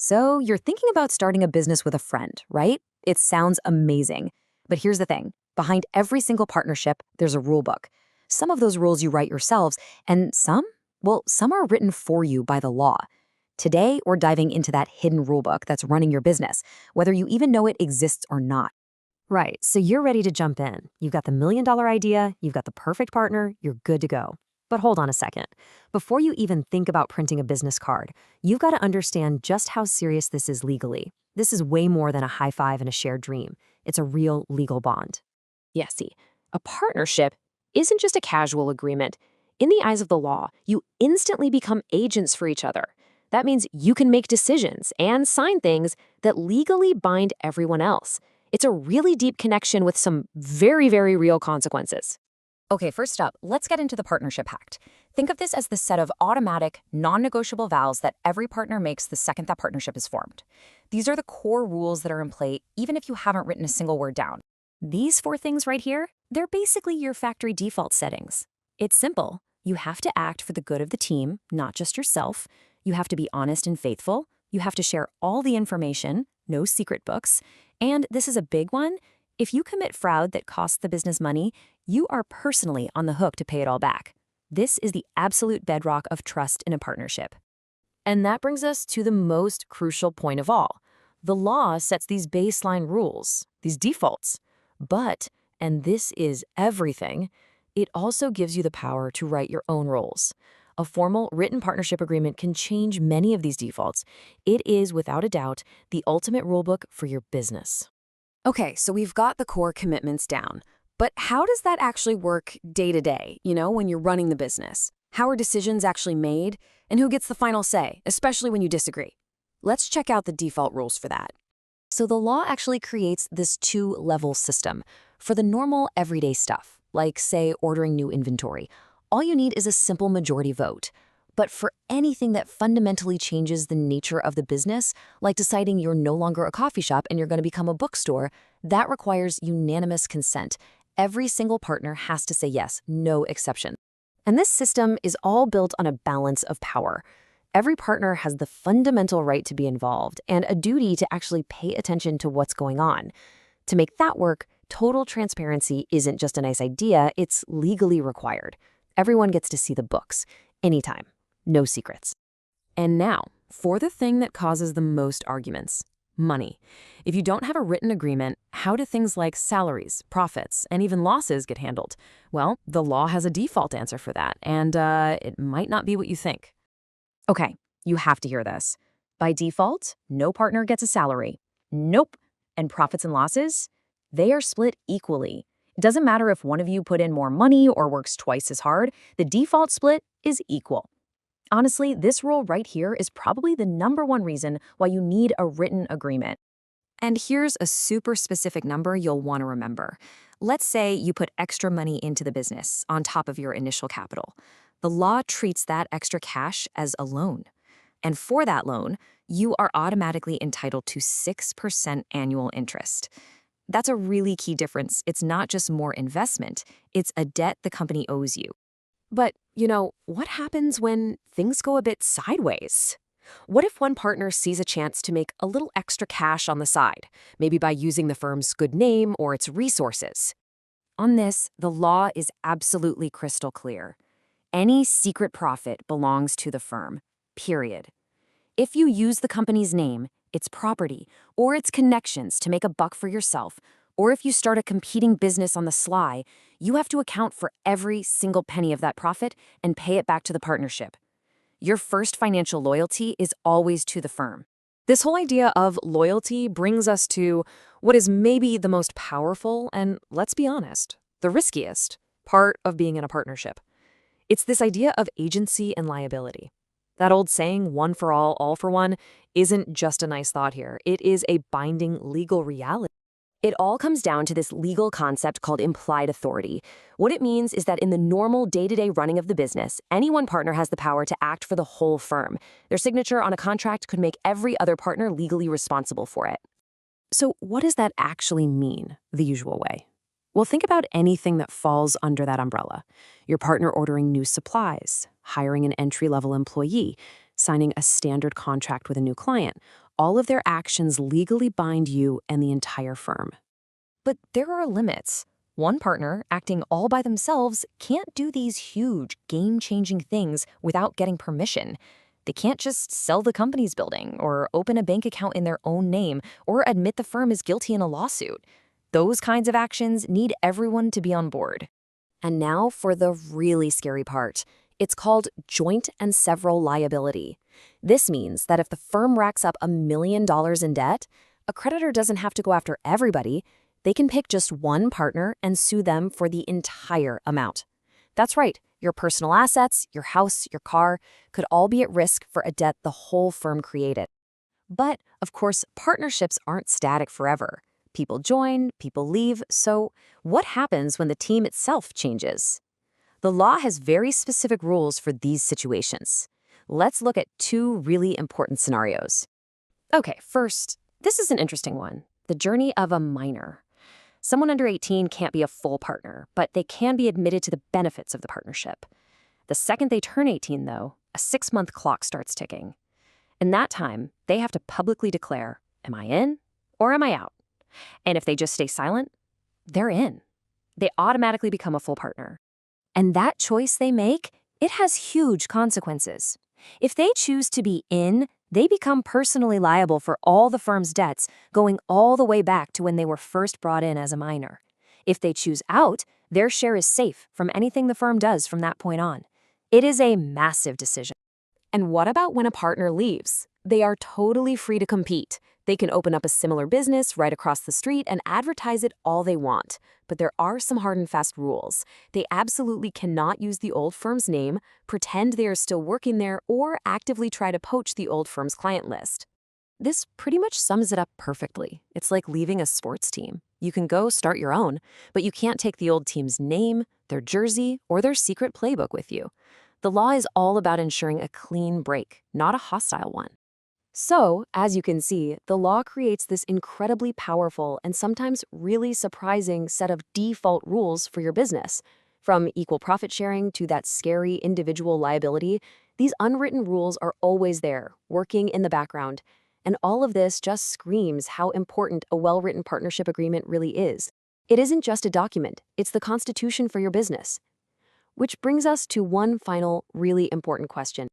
So you're thinking about starting a business with a friend, right? It sounds amazing. But here's the thing. Behind every single partnership, there's a rule book. Some of those rules you write yourselves, and some are written for you by the law. Today, we're diving into that hidden rule book that's running your business, whether you even know it exists or not. Right, so you're ready to jump in. You've got the $1 million idea, you've got the perfect partner, you're good to go. But hold on a second. Before you even think about printing a business card, you've got to understand just how serious this is legally. This is way more than a high five and a shared dream. It's a real legal bond. Yeah, see, a partnership isn't just a casual agreement. In the eyes of the law, you instantly become agents for each other. That means you can make decisions and sign things that legally bind everyone else. It's a really deep connection with some very, very real consequences. Okay, first up, let's get into the partnership pact. Think of this as the set of automatic, non-negotiable vows that every partner makes the second that partnership is formed. These are the core rules that are in play even if you haven't written a single word down. These four things right here, they're basically your factory default settings. It's simple. You have to act for the good of the team, not just yourself. You have to be honest and faithful. You have to share all the information, no secret books. And this is a big one. If you commit fraud that costs the business money, you are personally on the hook to pay it all back. This is the absolute bedrock of trust in a partnership. And that brings us to the most crucial point of all. The law sets these baseline rules, these defaults. But, and this is everything, it also gives you the power to write your own rules. A formal written partnership agreement can change many of these defaults. It is, without a doubt, the ultimate rulebook for your business. Okay, so we've got the core commitments down. But how does that actually work day to day, when you're running the business? How are decisions actually made? And who gets the final say, especially when you disagree? Let's check out the default rules for that. So the law actually creates this two-level system. For the normal, everyday stuff, like, say, ordering new inventory, all you need is a simple majority vote. But for anything that fundamentally changes the nature of the business, like deciding you're no longer a coffee shop and you're going to become a bookstore, that requires unanimous consent. Every single partner has to say yes, no exception. And this system is all built on a balance of power. Every partner has the fundamental right to be involved and a duty to actually pay attention to what's going on. To make that work, total transparency isn't just a nice idea, it's legally required. Everyone gets to see the books, anytime. No secrets. And now, for the thing that causes the most arguments, money. If you don't have a written agreement, how do things like salaries, profits, and even losses get handled? Well, the law has a default answer for that, and it might not be what you think. Okay, you have to hear this. By default, no partner gets a salary. Nope. And profits and losses? They are split equally. It doesn't matter if one of you put in more money or works twice as hard, the default split is equal. Honestly, this rule right here is probably the #1 reason why you need a written agreement. And here's a super specific number you'll want to remember. Let's say you put extra money into the business on top of your initial capital. The law treats that extra cash as a loan. And for that loan, you are automatically entitled to 6% annual interest. That's a really key difference. It's not just more investment, it's a debt the company owes you. But, what happens when things go a bit sideways? What if one partner sees a chance to make a little extra cash on the side, maybe by using the firm's good name or its resources? On this, the law is absolutely crystal clear. Any secret profit belongs to the firm, period. If you use the company's name, its property, or its connections to make a buck for yourself, or if you start a competing business on the sly, you have to account for every single penny of that profit and pay it back to the partnership. Your first financial loyalty is always to the firm. This whole idea of loyalty brings us to what is maybe the most powerful and, let's be honest, the riskiest part of being in a partnership. It's this idea of agency and liability. That old saying, one for all for one, isn't just a nice thought here. It is a binding legal reality. It all comes down to this legal concept called implied authority. What it means is that in the normal day-to-day running of the business, any one partner has the power to act for the whole firm. Their signature on a contract could make every other partner legally responsible for it. So what does that actually mean, the usual way? Well, think about anything that falls under that umbrella. Your partner ordering new supplies, hiring an entry-level employee, signing a standard contract with a new client. all of their actions legally bind you and the entire firm. But there are limits. One partner, acting all by themselves, can't do these huge, game-changing things without getting permission. They can't just sell the company's building, or open a bank account in their own name, or admit the firm is guilty in a lawsuit. Those kinds of actions need everyone to be on board. And now for the really scary part. It's called joint and several liability. This means that if the firm racks up $1 million in debt, a creditor doesn't have to go after everybody. They can pick just one partner and sue them for the entire amount. That's right, your personal assets, your house, your car could all be at risk for a debt the whole firm created. But, of course, partnerships aren't static forever. People join, people leave, so what happens when the team itself changes? The law has very specific rules for these situations. Let's look at 2 really important scenarios. Okay, first, this is an interesting one. The journey of a minor. Someone under 18 can't be a full partner, but they can be admitted to the benefits of the partnership. The second they turn 18, though, a 6-month clock starts ticking. In that time, they have to publicly declare, am I in or am I out? And if they just stay silent, they're in. They automatically become a full partner. And that choice they make, it has huge consequences. If they choose to be in, they become personally liable for all the firm's debts, going all the way back to when they were first brought in as a minor. If they choose out, their share is safe from anything the firm does from that point on. It is a massive decision. And what about when a partner leaves? They are totally free to compete. They can open up a similar business right across the street and advertise it all they want. But there are some hard and fast rules. They absolutely cannot use the old firm's name, pretend they are still working there, or actively try to poach the old firm's client list. This pretty much sums it up perfectly. It's like leaving a sports team. You can go start your own, but you can't take the old team's name, their jersey, or their secret playbook with you. The law is all about ensuring a clean break, not a hostile one. So, as you can see, the law creates this incredibly powerful and sometimes really surprising set of default rules for your business. From equal profit sharing to that scary individual liability, these unwritten rules are always there, working in the background. And all of this just screams how important a well-written partnership agreement really is. It isn't just a document, it's the constitution for your business. Which brings us to one final, really important question.